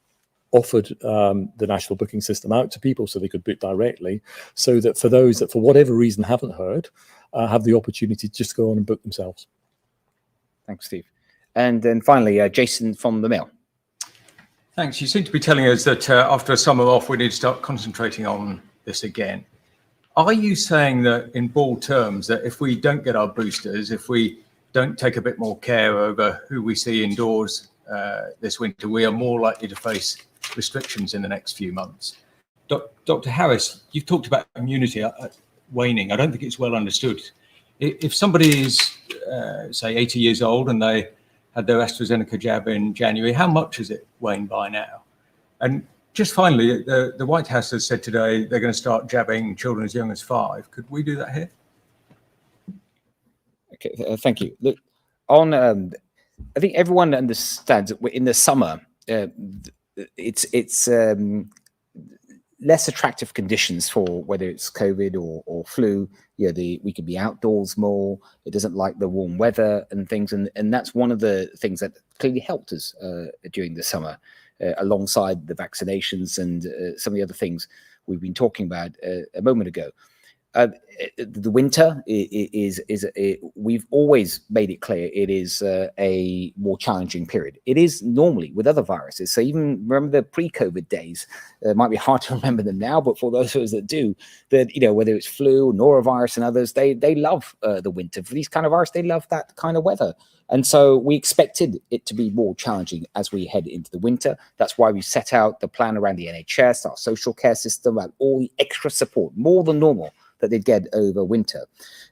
offered the national booking system out to people so they could book directly, so that for those that for whatever reason haven't heard, have the opportunity to just go on and book themselves. Thanks, Steve. And then finally, Jason from the Mail. Thanks. You seem to be telling us that after a summer off, we need to start concentrating on this again. Are you saying that in bald terms, that if we don't get our boosters, if we don't take a bit more care over who we see indoors this winter, we are more likely to face restrictions in the next few months. Dr. Harris, you've talked about immunity waning. I don't think it's well understood. If somebody is, say, 80 years old and they had their AstraZeneca jab in January, how much has it waned by now? And just finally, the White House has said today they're going to start jabbing children as young as 5. Could we do that here? Okay, thank you. Look, on, I think everyone understands that in the summer, it's less attractive conditions for whether it's COVID or flu. You know, we could be outdoors more. It doesn't like the warm weather and things, and that's one of the things that clearly helped us during the summer, alongside the vaccinations and some of the other things we've been talking about a moment ago. The winter we've always made it clear it is a more challenging period. It is normally with other viruses. So even remember the pre-COVID days, it might be hard to remember them now, but for those of us that do, that, you know, whether it's flu, norovirus and others, they love the winter. For these kind of viruses, they love that kind of weather. And so we expected it to be more challenging as we head into the winter. That's why we set out the plan around the NHS, our social care system, and all the extra support, more than normal, that they'd get over winter.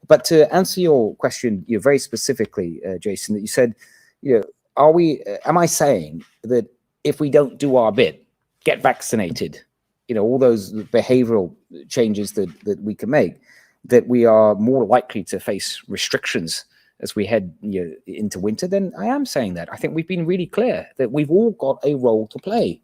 But to answer your question, you know, very specifically, Jason, that you said, you know, am I saying that if we don't do our bit, get vaccinated, you know, all those behavioral changes that we can make, that we are more likely to face restrictions as we head, you know, into winter? Then I am saying that. I think we've been really clear that we've all got a role to play.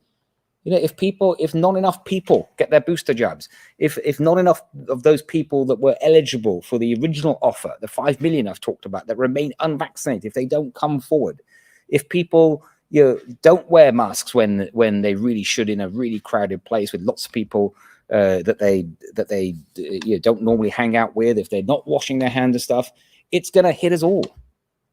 You know, if not enough people get their booster jabs, if not enough of those people that were eligible for the original offer, the 5 million I've talked about, that remain unvaccinated, if they don't come forward, if people, you know, don't wear masks when they really should in a really crowded place with lots of people that they you know, don't normally hang out with, if they're not washing their hands and stuff, it's going to hit us all.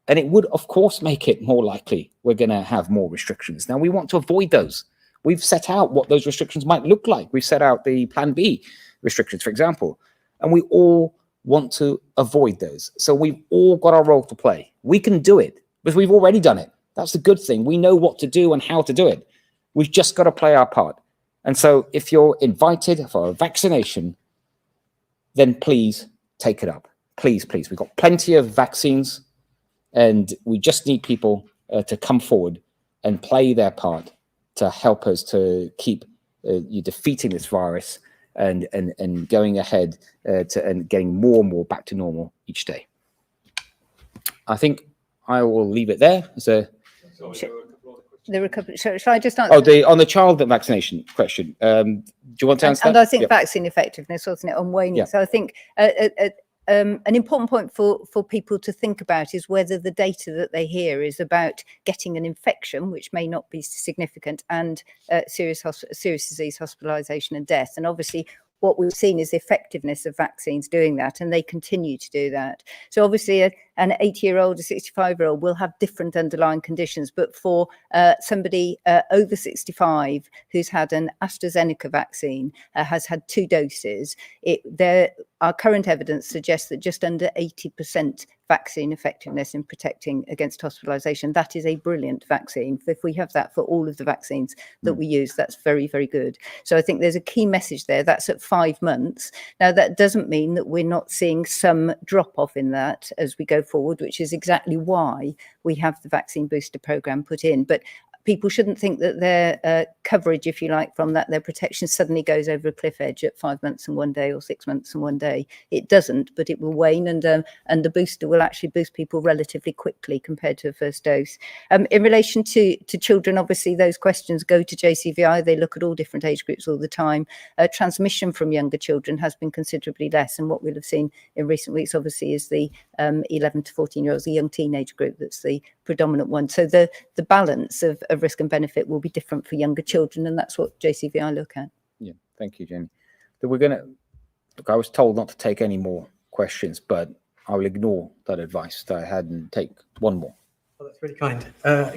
And it would, of course, make it more likely we're going to have more restrictions. Now, we want to avoid those. We've set out what those restrictions might look like. We've set out the Plan B restrictions, for example, and we all want to avoid those. So we've all got our role to play. We can do it because we've already done it. That's the good thing. We know what to do and how to do it. We've just got to play our part. And so if you're invited for a vaccination, then please take it up. Please, please. We've got plenty of vaccines, and we just need people to come forward and play their part to help us to keep you defeating this virus and going ahead and getting more and more back to normal each day. I think I will leave it there. There were a couple. Shall I just answer? Oh, on the child vaccination question. Do you want to answer and that? I think vaccine effectiveness, wasn't it, on waning? Yeah. So I think an important point for people to think about is whether the data that they hear is about getting an infection, which may not be significant, and serious disease, hospitalisation and death. And obviously what we've seen is the effectiveness of vaccines doing that, and they continue to do that. So obviously an 80-year-old, a 65-year-old will have different underlying conditions, but for somebody over 65 who's had an AstraZeneca vaccine, has had 2 doses, our current evidence suggests that just under 80% vaccine effectiveness in protecting against hospitalisation. That is a brilliant vaccine. If we have that for all of the vaccines that we use, that's very, very good. So I think there's a key message there. That's at 5 months. Now, that doesn't mean that we're not seeing some drop-off in that as we go forward, which is exactly why we have the vaccine booster programme put in. But people shouldn't think that their coverage, if you like, from that, their protection suddenly goes over a cliff edge at 5 months and 1 day or 6 months and 1 day. It doesn't, but it will wane, and the booster will actually boost people relatively quickly compared to a first dose. In relation to children, obviously those questions go to JCVI. They look at all different age groups all the time. Transmission from younger children has been considerably less, and what we'll have seen in recent weeks, obviously, is the 11 to 14-year-olds, the young teenage group, that's the predominant one. So the balance of risk and benefit will be different for younger children, and that's what JCVI look at. Yeah, thank you, Jenny. We're going to look. I was told not to take any more questions, but I will ignore that advice that I had and take one more. Well, that's really kind.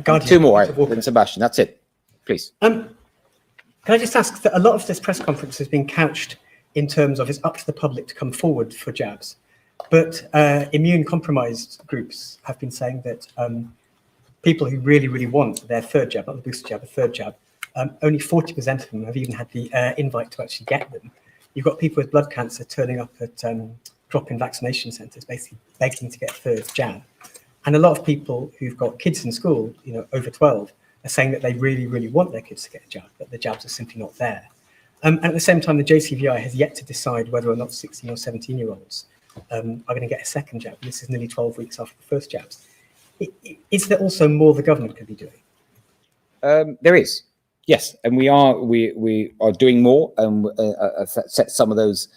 Guardian, 2 more, then Sebastian. That's it, please. Can I just ask that a lot of this press conference has been couched in terms of it's up to the public to come forward for jabs, but immune compromised groups have been saying that people who really, really want their third jab, not the booster jab, a third jab, only 40% of them have even had the invite to actually get them. You've got people with blood cancer turning up at drop-in vaccination centres, basically begging to get a third jab. And a lot of people who've got kids in school, over 12, are saying that they really, really want their kids to get a jab, but the jabs are simply not there. And at the same time, the JCVI has yet to decide whether or not 16 or 17-year-olds are going to get a second jab. This is nearly 12 weeks after the first jabs. Is there also more the government could be doing? There is, yes, and we are doing more, and set some of those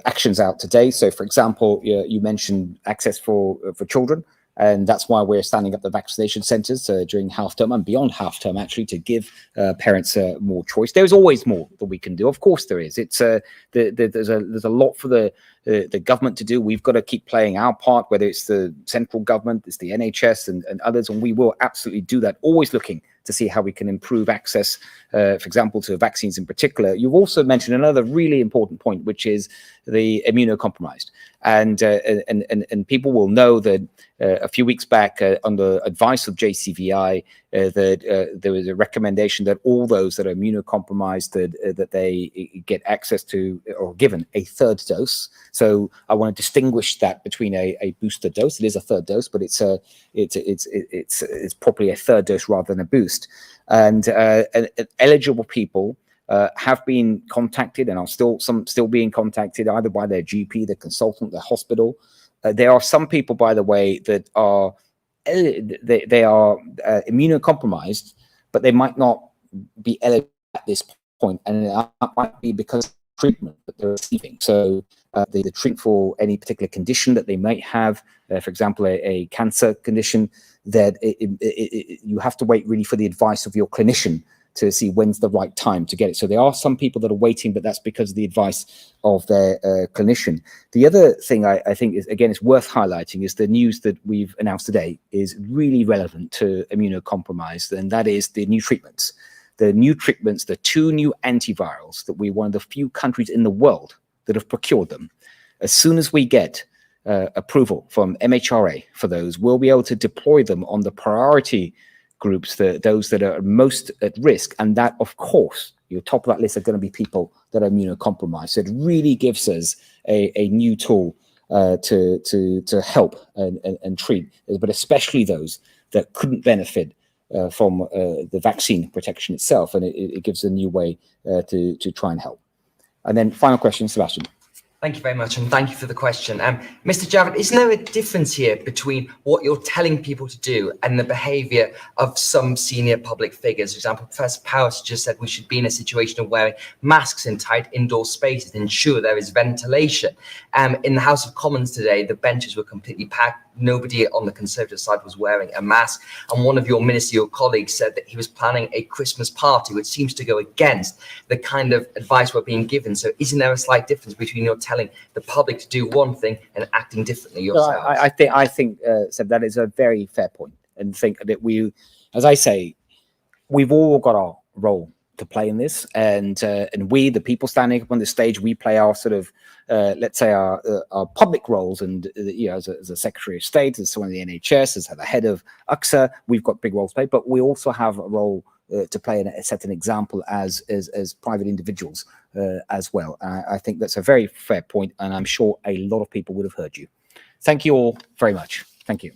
actions out today. So, for example, you mentioned access for children. And that's why we're standing up the vaccination centres during half term and beyond half term, actually, to give parents more choice. There's always more that we can do. Of course, there is. It's there's a lot for the government to do. We've got to keep playing our part, whether it's the central government, it's the NHS and others, and we will absolutely do that. Always looking to see how we can improve access, for example, to vaccines in particular. You've also mentioned another really important point, which is the immunocompromised. And people will know that a few weeks back, under advice of JCVI, that there was a recommendation that all those that are immunocompromised, that they get access to or given a third dose. So I want to distinguish that between a booster dose. It is a third dose, but it's probably a third dose rather than a boost. And eligible people have been contacted and are still being contacted either by their GP, their consultant, their hospital. There are some people, by the way, that are they are immunocompromised, but they might not be eligible at this point, and that might be because of treatment that they're receiving. So the treatment for any particular condition that they might have, for example, a cancer condition, that you have to wait really for the advice of your clinician to see when's the right time to get it. So there are some people that are waiting, but that's because of the advice of their clinician. The other thing I think is, again, it's worth highlighting is the news that we've announced today is really relevant to immunocompromised, and that is the new treatments. The new treatments, the 2 new antivirals that we're one of the few countries in the world that have procured them. As soon as we get approval from MHRA for those, we'll be able to deploy them on the priority groups, those that are most at risk, and that, of course, your top of that list are going to be people that are immunocompromised. So it really gives us a new tool to help and treat, but especially those that couldn't benefit from the vaccine protection itself, and it gives a new way to try and help. And then final question, Sebastian. Thank you very much, and thank you for the question. Mr. Javid, isn't there a difference here between what you're telling people to do and the behaviour of some senior public figures? For example, Professor Powers just said we should be in a situation of wearing masks in tight indoor spaces to ensure there is ventilation. In the House of Commons today, the benches were completely packed. Nobody on the Conservative side was wearing a mask. And one of your ministerial colleagues said that he was planning a Christmas party, which seems to go against the kind of advice we're being given. So isn't there a slight difference between your telling the public to do one thing and acting differently yourselves? No, I think Seb, that is a very fair point, and think that we, as I say, we've all got our role to play in this, and we, the people standing up on the stage, we play our sort of let's say our public roles, and as a Secretary of State, as someone in the NHS, as the head of UXA, we've got big roles to play, but we also have a role to play and set an example as private individuals as well. I think that's a very fair point, and I'm sure a lot of people would have heard you. Thank you all very much. Thank you.